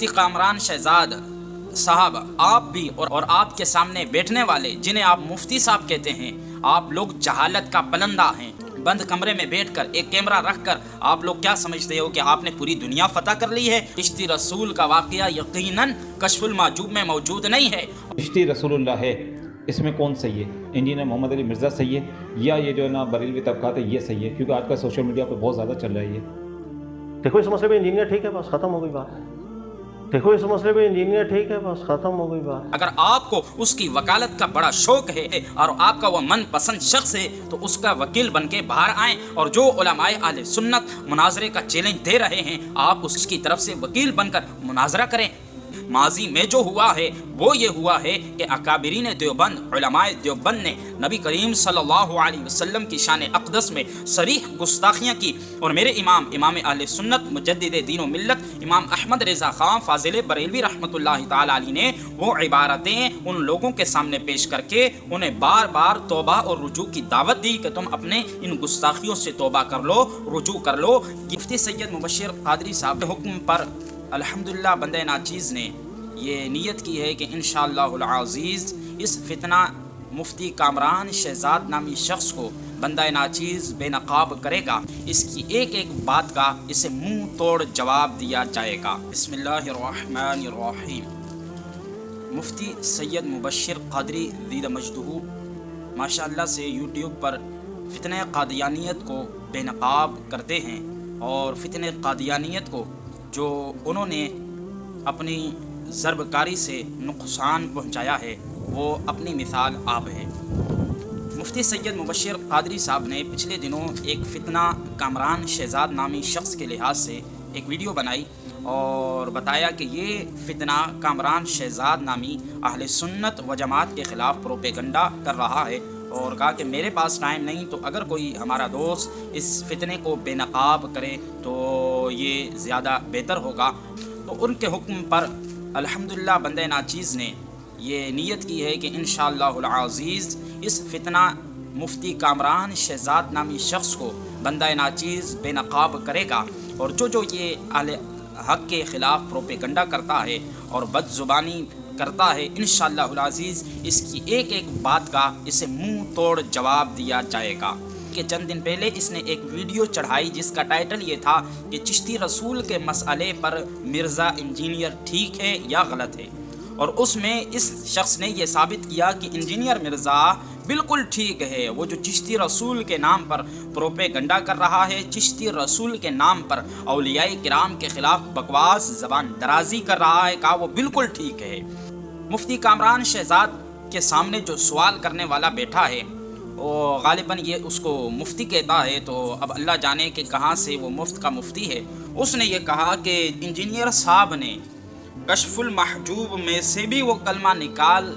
مفتی کامران شہزاد صاحب، آپ بھی اور آپ کے سامنے بیٹھنے والے جنہیں آپ مفتی صاحب کہتے ہیں، آپ لوگ جہالت کا پلندہ ہیں۔ بند کمرے میں بیٹھ کر ایک کیمرہ رکھ کر آپ لوگ کیا سمجھتے ہو کہ آپ نے پوری دنیا فتح کر لی ہے؟ چشتی رسول کا واقعہ یقیناً کشف المحجوب میں موجود نہیں ہے۔ چشتی رسول اللہ ہے، اس میں کون صحیح ہے؟ انجینئر محمد علی مرزا صحیح ہے یا یہ جو ہے نا بریلوی طبقات ہے یہ صحیح ہے؟ کیونکہ آج کل سوشل میڈیا پہ بہت زیادہ چل رہا ہے یہ۔ دیکھو اس مسئلے پہ انجینئر ٹھیک ہے، بس ختم ہو گئی بات۔ دیکھو اس مسئلے پہ انجینئر ٹھیک ہے، بس ختم ہو گئی بات۔ اگر آپ کو اس کی وکالت کا بڑا شوق ہے اور آپ کا وہ من پسند شخص ہے تو اس کا وکیل بن کے باہر آئیں، اور جو علماء اہل سنت مناظرے کا چیلنج دے رہے ہیں آپ اس کی طرف سے وکیل بن کر مناظرہ کریں۔ ماضی میں جو ہوا ہے وہ یہ ہوا ہے کہ اکابرین دیوبند، علماء دیوبند نے نبی کریم صلی اللہ علیہ وسلم کی شان اقدس میں صریح گستاخیاں کی، اور میرے امام اہل سنت مجدد دین و ملت امام احمد رضا خان فاضل بریلوی رحمۃ اللہ تعالی علیہ نے وہ عبارتیں ان لوگوں کے سامنے پیش کر کے انہیں بار بار توبہ اور رجوع کی دعوت دی کہ تم اپنے ان گستاخیوں سے توبہ کر لو، رجوع کر لو۔ مفتی سید مبشر قادری صاحب کے حکم پر الحمدللہ بندہ ناچیز نے یہ نیت کی ہے کہ انشاءاللہ العزیز اس فتنہ مفتی کامران شہزاد نامی شخص کو بندہ ناچیز بے نقاب کرے گا، اس کی ایک ایک بات کا اسے منہ توڑ جواب دیا جائے گا۔ بسم اللہ الرحمن الرحیم۔ مفتی سید مبشر قادری دید مجدہ ماشاءاللہ سے یوٹیوب پر فتنہ قادیانیت کو بے نقاب کرتے ہیں، اور فتنہ قادیانیت کو جو انہوں نے اپنی ضرب کاری سے نقصان پہنچایا ہے وہ اپنی مثال آپ ہے۔ مفتی سید مبشر قادری صاحب نے پچھلے دنوں ایک فتنہ کامران شہزاد نامی شخص کے لحاظ سے ایک ویڈیو بنائی اور بتایا کہ یہ فتنہ کامران شہزاد نامی اہل سنت و جماعت کے خلاف پروپیگنڈا کر رہا ہے، اور کہا کہ میرے پاس ٹائم نہیں، تو اگر کوئی ہمارا دوست اس فتنے کو بے نقاب کرے تو یہ زیادہ بہتر ہوگا۔ تو ان کے حکم پر الحمدللہ بندہ ناچیز نے یہ نیت کی ہے کہ انشاءاللہ العزیز اس فتنہ مفتی کامران شہزاد نامی شخص کو بندہ ناچیز بے نقاب کرے گا، اور جو یہ اہل حق کے خلاف پروپیگنڈا کرتا ہے اور بد زبانی کرتا ہے انشاءاللہ العزیز اس کی ایک ایک بات کا اسے منہ توڑ جواب دیا جائے گا۔ کہ چند دن پہلے اس نے ایک ویڈیو چڑھائی جس کا ٹائٹل یہ تھا کہ چشتی رسول کے مسئلے پر مرزا انجینئر ٹھیک ہے یا غلط ہے، اور اس میں اس شخص نے یہ ثابت کیا کہ انجینئر مرزا بالکل ٹھیک ہے۔ وہ جو چشتی رسول کے نام پر پروپیگنڈا کر رہا ہے، چشتی رسول کے نام پر اولیاء کرام کے خلاف بکواس زبان درازی کر رہا ہے، کہا وہ بالکل ٹھیک ہے۔ مفتی کامران شہزاد کے سامنے جو سوال کرنے والا بیٹھا ہے وہ غالباً یہ اس کو مفتی کہتا ہے، تو اب اللہ جانے کہ کہاں سے وہ مفت کا مفتی ہے۔ اس نے یہ کہا کہ انجینئر صاحب نے کشف المحجوب میں سے بھی وہ کلمہ نکال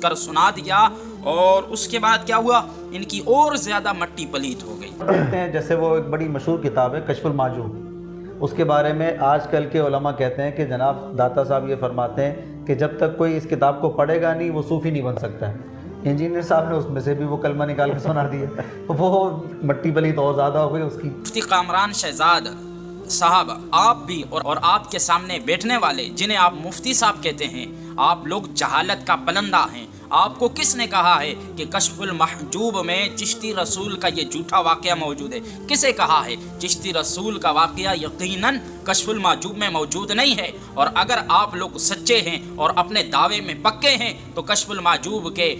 کر سنا دیا، اور اس کے بعد کیا ہوا، ان کی اور زیادہ مٹی پلیت ہو گئی۔ جیسے وہ ایک بڑی مشہور کتاب ہے کشف المحجوب، اس کے بارے میں آج کل کے علماء کہتے ہیں کہ جناب داتا صاحب یہ فرماتے ہیں کہ جب تک کوئی اس کتاب کو پڑھے گا نہیں وہ صوفی نہیں بن سکتا ہے۔ انجینئر صاحب نے اس میں سے بھی وہ کلمہ نکال کے سنا دیا، وہ مٹی پلیت اور زیادہ ہو گئی اس کی۔ مفتی کامران شہزاد صاحب، آپ بھی اور آپ کے سامنے بیٹھنے والے جنہیں آپ مفتی صاحب کہتے ہیں، آپ لوگ جہالت کا پلندہ ہیں۔ آپ کو کس نے کہا ہے کہ کشف المحجوب میں چشتی رسول کا یہ جھوٹا واقعہ موجود ہے؟ کسے کہا ہے؟ چشتی رسول کا واقعہ یقیناً کشف المحجوب میں موجود نہیں ہے، اور اگر آپ لوگ سچے ہیں اور اپنے دعوے میں پکے ہیں تو کشف المحجوب کے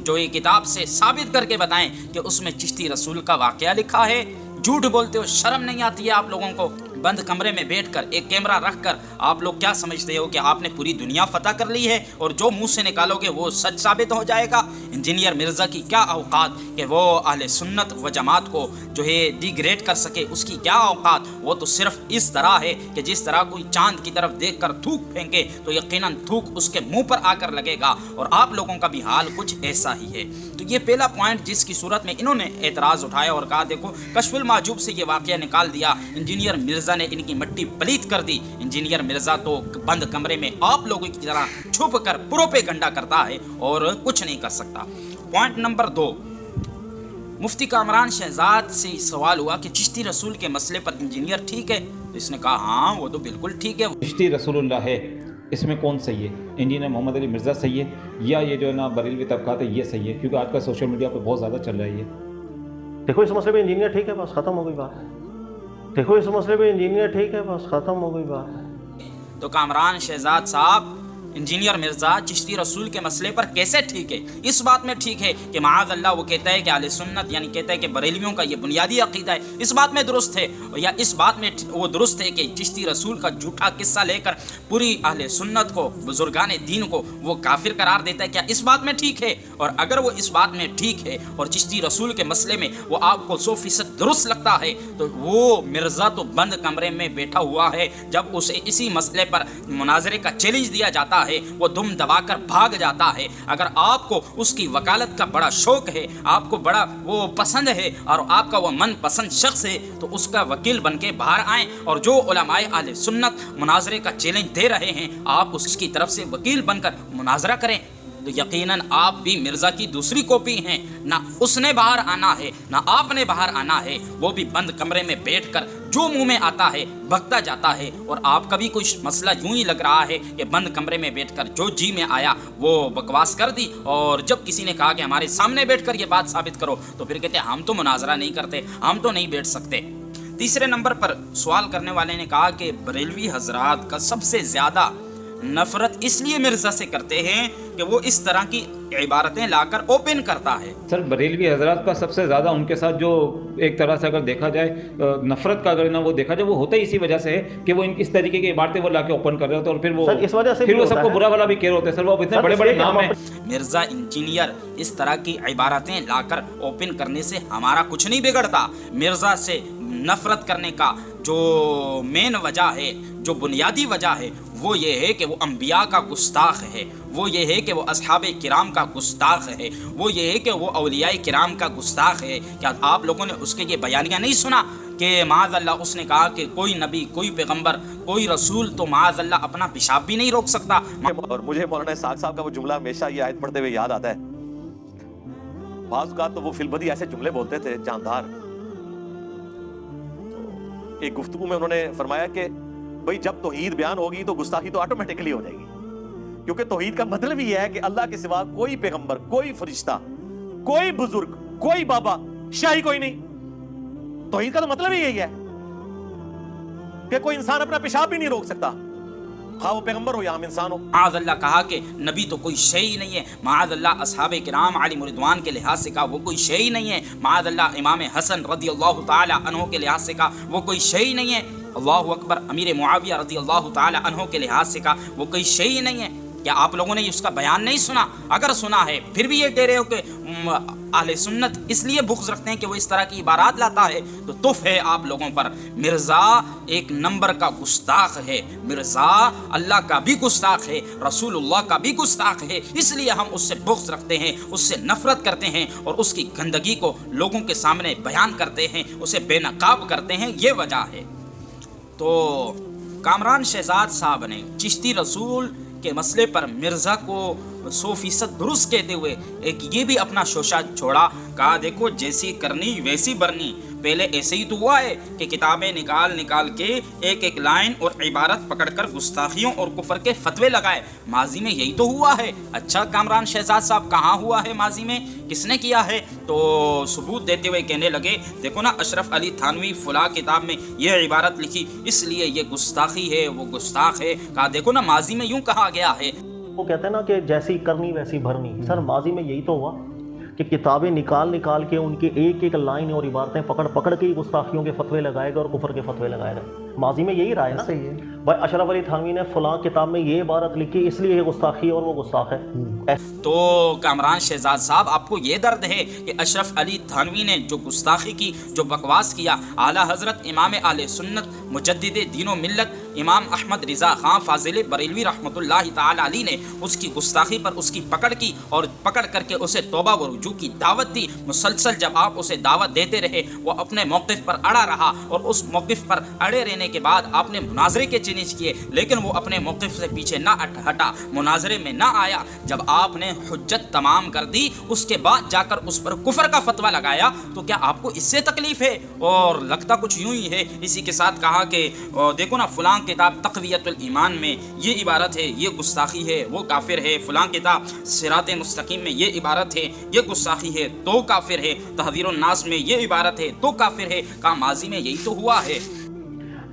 جو یہ کتاب سے ثابت کر کے بتائیں کہ اس میں چشتی رسول کا واقعہ لکھا ہے۔ جھوٹ بولتے ہو، شرم نہیں آتی ہے آپ لوگوں کو؟ بند کمرے میں بیٹھ کر ایک کیمرہ رکھ کر آپ لوگ کیا سمجھتے ہو کہ آپ نے پوری دنیا فتح کر لی ہے، اور جو منہ سے نکالو گے وہ سچ ثابت ہو جائے گا؟ انجینئر مرزا کی کیا اوقات کہ وہ اہل سنت و جماعت کو جو ہے ڈی گریڈ کر سکے، اس کی کیا اوقات؟ وہ تو صرف اس طرح ہے کہ جس طرح کوئی چاند کی طرف دیکھ کر تھوک پھینکے تو یقیناً تھوک اس کے منہ پر آ کر لگے گا، اور آپ لوگوں کا بھی حال کچھ ایسا ہی ہے۔ تو یہ پہلا پوائنٹ جس کی صورت میں انہوں نے اعتراض اٹھایا اور کہا دیکھو کشف المحجوب سے یہ واقعہ نکال دیا، انجینئر مرزا نے ان کی مٹی پلیت کر دی۔ انجینئر مرزا تو بند کمرے میں آپ لوگوں کی طرح چھپ کر پروپیگنڈا کرتا ہے اور کچھ نہیں کر سکتا۔ پوائنٹ نمبر 2، مفتی کامران شہزاد سے سوال ہوا کہ چشتی رسول کے مسئلے پر انجینئر ٹھیک ہے؟ اس نے کہا ہاں وہ تو بالکل ٹھیک ہے. چشتی رسول اللہ ہے، اس میں کون صحیح ہے؟ انجینئر محمد علی مرزا صحیح ہے یا یہ جو ہے نا بریلوی طبقات ہے یہ صحیح ہے؟ کیونکہ آج کل سوشل میڈیا پہ بہت زیادہ چل رہا ہے یہ. دیکھو اس مسئلے پہ انجینئر ٹھیک ہے، بس ختم ہو گئی بات. دیکھو اس مسئلے پہ انجینئر ٹھیک ہے، بس ختم ہو گئی بات. تو کامران شہزاد صاحب انجینئر مرزا چشتی رسول کے مسئلے پر کیسے ٹھیک ہے؟ اس بات میں ٹھیک ہے کہ معاذ اللہ وہ کہتا ہے کہ اہل سنت یعنی کہتا ہے کہ بریلویوں کا یہ بنیادی عقیدہ ہے، اس بات میں درست ہے، یا اس بات میں وہ درست ہے کہ چشتی رسول کا جھوٹا قصہ لے کر پوری اہل سنت کو، بزرگان دین کو وہ کافر قرار دیتا ہے، کیا اس بات میں ٹھیک ہے؟ اور اگر وہ اس بات میں ٹھیک ہے اور چشتی رسول کے مسئلے میں وہ آپ کو 100% درست لگتا ہے تو وہ مرزا تو بند کمرے میں بیٹھا ہوا ہے. جب اسے اسی مسئلے پر مناظرے کا چیلنج دیا جاتا ہے وہ دم دبا کر بھاگ جاتا ہے. اگر آپ کو اس کی وکالت کا بڑا شوق ہے، آپ کو بڑا وہ پسند ہے اور آپ کا وہ من پسند شخص ہے تو اس کا وکیل بن کے باہر آئیں اور جو علماء اہل سنت مناظرے کا چیلنج دے رہے ہیں آپ اس کی طرف سے وکیل بن کر مناظرہ کریں. تو یقیناً آپ بھی مرزا کی دوسری کاپی ہیں، نہ اس نے باہر آنا ہے نہ آپ نے باہر آنا ہے، وہ بھی بند کمرے میں بیٹھ کر جو منہ میں آتا ہے بکتا جاتا ہے. اور آپ کا بھی کچھ مسئلہ یوں ہی لگ رہا ہے کہ بند کمرے میں بیٹھ کر جو جی میں آیا وہ بکواس کر دی، اور جب کسی نے کہا کہ ہمارے سامنے بیٹھ کر یہ بات ثابت کرو تو پھر کہتے ہم تو مناظرہ نہیں کرتے، ہم تو نہیں بیٹھ سکتے. تیسرے نمبر پر سوال کرنے والے نے کہا کہ بریلوی حضرات کا سب سے زیادہ نفرت اس لیے مرزا سے کرتے ہیں کہ وہ اس طرح کی عبارتیں لا کر اوپن کرتا ہے. سر بریلوی حضرات کا سب سے زیادہ ان کے ساتھ جو ایک طرح سے اگر دیکھا جائے نفرت کا اگر نہ وہ دیکھا جائے وہ ہوتا ہی اسی وجہ سے ہے کہ وہ اس طریقے کی عبارتیں وہ لا کے اوپن کر رہے ہوتے ہیں اور پھر وہ سر اس وجہ سے پھر وہ سب کو برا بھلا بھی کہہ رہے ہوتے ہیں. سر وہ اتنے بڑے بڑے نام ہیں. مرزا انجینئر اس طرح کی عبارتیں لا کر اوپن کرنے سے ہمارا کچھ نہیں بگڑتا. مرزا سے نفرت کرنے کا جو مین وجہ ہے، جو بنیادی وجہ ہے وہ یہ ہے کہ وہ انبیاء کا گستاخ ہے، وہ یہ ہے کہ وہ اصحاب کرام کا گستاخ ہے، وہ یہ ہے کہ وہ اولیاء کرام کا گستاخ ہے. کیا آپ لوگوں نے اس کے یہ بیانیہ نہیں سنا کہ معاذ اللہ اس نے کہا کہ کوئی نبی، کوئی پیغمبر، کوئی رسول تو معاذ اللہ اپنا پیشاب بھی نہیں روک سکتا. اور مجھے مولانا اسحاق صاحب کا وہ جملہ ہمیشہ یہ آیت پڑھتے ہوئے یاد آتا ہے. بعض اوقات تو وہ فی البدی ایسے جملے بولتے تھے جاندار. ایک گفتگو میں انہوں نے فرمایا کہ بھئی جب توحید بیان ہوگی تو گستاخی تو آٹومیٹکلی ہو جائے گی، کیونکہ توحید کا مطلب یہ ہے کہ اللہ کے سوا کوئی پیغمبر، کوئی فرشتہ، کوئی بزرگ، کوئی بابا، شاہی کوئی نہیں. توحید کا تو مطلب ہی یہی ہے کہ کوئی انسان اپنا پیشاب بھی نہیں روک سکتا، خواہ وہ پیغمبر ہو یا عام انسان ہو. معاذ اللہ کہا کہ نبی تو کوئی شے ہی نہیں ہے. معاذ اللہ اصحاب کرام علیہم رضوان کے لحاظ سے کہا وہ کوئی شے ہی نہیں ہے. معاذ اللہ امام حسن رضی اللہ تعالی عنہ کے لحاظ سے کہا وہ کوئی شے ہی نہیں ہے. اللہ اکبر امیر معاویہ رضی اللہ تعالی عنہ کے لحاظ سے کہا وہ کوئی شے ہی نہیں ہے. کیا آپ لوگوں نے اس کا بیان نہیں سنا؟ اگر سنا ہے پھر بھی یہ کہہ رہے ہو کہ اہل سنت اس لیے بغض رکھتے ہیں کہ وہ اس طرح کی عبارات لاتا ہے تو تف ہے آپ لوگوں پر. مرزا ایک نمبر کا گستاخ ہے. مرزا اللہ کا بھی گستاخ ہے، رسول اللہ کا بھی گستاخ ہے. اس لیے ہم اس سے بغض رکھتے ہیں، اس سے نفرت کرتے ہیں اور اس کی گندگی کو لوگوں کے سامنے بیان کرتے ہیں، اسے بے نقاب کرتے ہیں. یہ وجہ ہے. تو کامران شہزاد صاحب نے چشتی رسول کے مسئلے پر مرزا کو 100% درست کہتے ہوئے ایک یہ بھی اپنا شوشہ چھوڑا. کہا دیکھو جیسی کرنی ویسی برنی. پہلے ایسے ہی تو ہوا ہے کہ کتابیں نکال کے ایک ایک لائن اور عبارت پکڑ کر گستاخیوں اور کفر کے فتوے لگائے. ماضی میں یہی تو ہوا ہے. اچھا کامران شہزاد صاحب کہاں ہوا ہے ماضی میں؟ کس نے کیا ہے؟ تو ثبوت دیتے ہوئے کہنے لگے دیکھو نا اشرف علی تھانوی فلاں کتاب میں یہ عبارت لکھی اس لیے یہ گستاخی ہے، وہ گستاخ ہے. کہا دیکھو نا ماضی میں یوں کہا گیا ہے. وہ کہتے ہیں نا کہ جیسی کرنی ویسی بھرنی. سر ماضی میں یہی تو ہوا کہ کتابیں نکال کے ان کے ایک ایک لائن اور عبارتیں پکڑ کے گستاخیوں کے فتوے لگائے گئے اور کفر کے فتوے لگائے گئے. ماضی میں یہی رہا ہے نا. صحیح ہے بھائی اشرف علی تھانوی نے فلاں کتاب میں یہ عبارت لکھی اس لیے یہ گستاخی اور وہ گستاخ ہے. تو کامران شہزاد صاحب آپ کو یہ درد ہے کہ اشرف علی تھانوی نے جو گستاخی کی، جو بکواس کیا، اعلیٰ حضرت امام اہل سنت مجدد دین و ملت امام احمد رضا خان فاضل بریلوی رحمۃ اللہ تعالی علیہ نے اس کی گستاخی پر اس کی پکڑ کی اور پکڑ کر کے اسے توبہ و رجوع کی دعوت دی. مسلسل جب آپ اسے دعوت دیتے رہے وہ اپنے موقف پر اڑا رہا اور اس موقف پر اڑے رہنے کے بعد آپ نے مناظرے کے چیلنج کیے لیکن وہ اپنے موقف سے پیچھے نہ ہٹا، مناظرے میں نہ آیا. جب آپ نے حجت تمام کر دی اس کے بعد جا کر اس پر کفر کا فتویٰ لگایا تو کیا آپ کو اس سے تکلیف ہے؟ اور لگتا کچھ یوں ہی ہے. اسی کے ساتھ کہا کہا کہ دیکھو نا فلاں کتاب تقویت الایمان میں یہ عبارت ہے، یہ گستاخی ہے، وہ کافر ہے، فلاں کتاب صراط مستقیم میں یہ عبارت ہے، یہ گستاخی ہے تو کافر ہے، تحذیر الناس میں یہ عبارت ہے تو کافر ہے. کہا ماضی میں یہی تو ہوا ہے.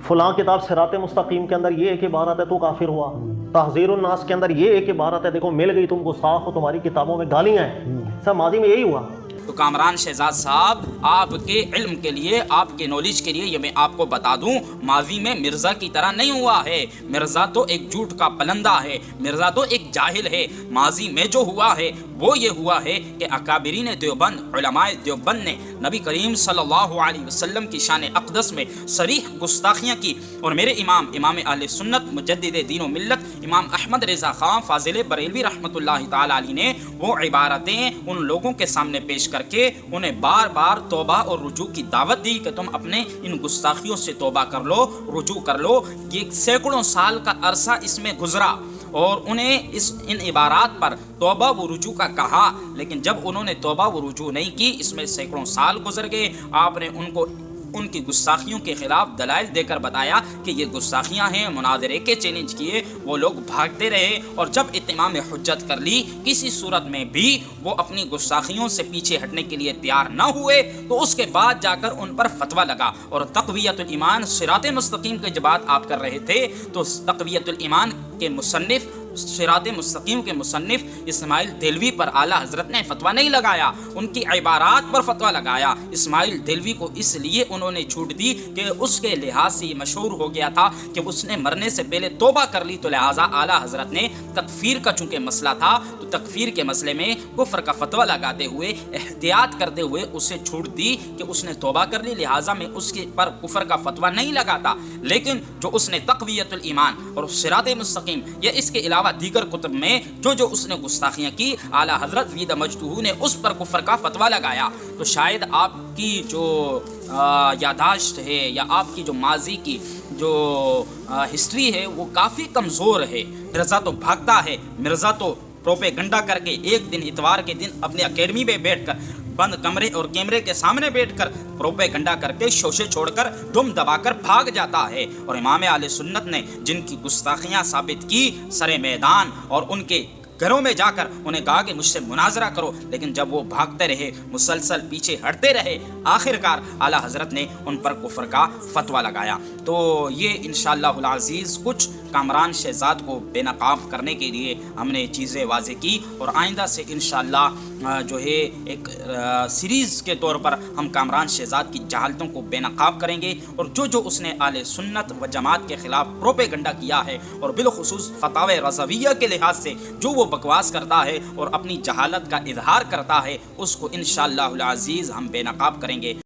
فلاں کتاب صراط مستقیم کے اندر یہ ایک عبارت ہے تو کافر ہوا، تحذیر الناس کے اندر یہ ایک عبارت ہے، دیکھو مل گئی تم گستاخ ہو، تمہاری کتابوں میں گالیاں ہیں. سر ماضی میں یہی ہوا. تو کامران شہزاد صاحب، آپ کے علم کے لیے، آپ کے نالج کے لیے یہ میں آپ کو بتا دوں، ماضی میں مرزا کی طرح نہیں ہوا ہے. مرزا تو ایک جھوٹ کا پلندہ ہے، مرزا تو ایک جاہل ہے. ماضی میں جو ہوا ہے وہ یہ ہوا ہے کہ اکابرین دیوبند، علماء دیوبند نے نبی کریم صلی اللہ علیہ وسلم کی شان اقدس میں صریح گستاخیاں کی، اور میرے امام اہل سنت مجدد دین و ملت امام احمد رضا خان فاضل بریلوی رحمۃ اللہ تعالی علیہ نے وہ عبارتیں ان لوگوں کے سامنے پیش کر کے انہیں بار بار توبہ اور رجوع کی دعوت دی کہ تم اپنے ان گستاخیوں سے توبہ کر لو، رجوع کر لو. یہ سینکڑوں سال کا عرصہ اس میں گزرا اور انہیں ان عبارات پر توبہ و رجوع کا کہا، لیکن جب انہوں نے توبہ و رجوع نہیں کی، اس میں سینکڑوں سال گزر گئے. آپ نے ان کو ان کی گستاخیوں کے خلاف دلائل دے کر بتایا کہ یہ گستاخیاں ہیں، مناظرے کے چیلنج کیے، وہ لوگ بھاگتے رہے، اور جب اتمام حجت کر لی کسی صورت میں بھی وہ اپنی گستاخیوں سے پیچھے ہٹنے کے لیے تیار نہ ہوئے، تو اس کے بعد جا کر ان پر فتویٰ لگا. اور تقویت الایمان صراط مستقیم کی جب بات آپ کر رہے تھے تو تقویت الایمان کے مصنف، صراط مستقیم کے مصنف اسماعیل دہلوی پر اعلیٰ حضرت نے فتویٰ نہیں لگایا، ان کی عبارات پر فتویٰ لگایا. اسماعیل دہلوی کو اس لیے انہوں نے چھوٹ دی کہ اس کے لحاظ سے یہ مشہور ہو گیا تھا کہ اس نے مرنے سے پہلے توبہ کر لی، تو لہٰذا اعلیٰ حضرت نے تکفیر کا چونکہ مسئلہ تھا تو تکفیر کے مسئلے میں کفر کا فتویٰ لگاتے ہوئے، احتیاط کرتے ہوئے اسے چھوٹ دی کہ اس نے توبہ کر لی، لہٰذا میں اس کے پر کفر کا فتویٰ نہیں لگاتا. لیکن جو اس نے تقویت الایمان اور صراط مستقیم یا اس کے علاوہ دیگر کتب میں جو اس نے گستاخیاں کی، اعلیٰ حضرت وید مجدہ نے اس پر کفر کا فتویٰ لگایا. تو شاید آپ کی جو یادداشت ہے یا آپ کی جو ماضی کی جو ہسٹری ہے وہ کافی کمزور ہے. مرزا تو بھاگتا ہے، مرزا تو پروپیگنڈا کر کے ایک دن اتوار کے دن اپنے اکیڈمی میں بیٹھ کر بند کمرے اور کیمرے کے سامنے بیٹھ کر پروپیگنڈا کر کے شوشے چھوڑ کر دم دبا کر بھاگ جاتا ہے. اور امام اہل سنت نے جن کی گستاخیاں ثابت کی سر میدان اور ان کے گھروں میں جا کر انہیں کہا کہ مجھ سے مناظرہ کرو، لیکن جب وہ بھاگتے رہے، مسلسل پیچھے ہٹتے رہے، آخرکار اعلیٰ حضرت نے ان پر کفر کا فتویٰ لگایا. تو یہ انشاءاللہ العزیز کچھ کامران شہزاد کو بے نقاب کرنے کے لیے ہم نے چیزیں واضح کی، اور آئندہ سے انشاءاللہ جو ہے ایک سیریز کے طور پر ہم کامران شہزاد کی جہالتوں کو بے نقاب کریں گے، اور جو اس نے اہل سنت و جماعت کے خلاف پروپیگنڈا کیا ہے، اور بالخصوص فتاوی رضویہ کے لحاظ سے جو وہ بکواس کرتا ہے اور اپنی جہالت کا اظہار کرتا ہے، اس کو انشاءاللہ العزیز ہم بے نقاب کریں گے.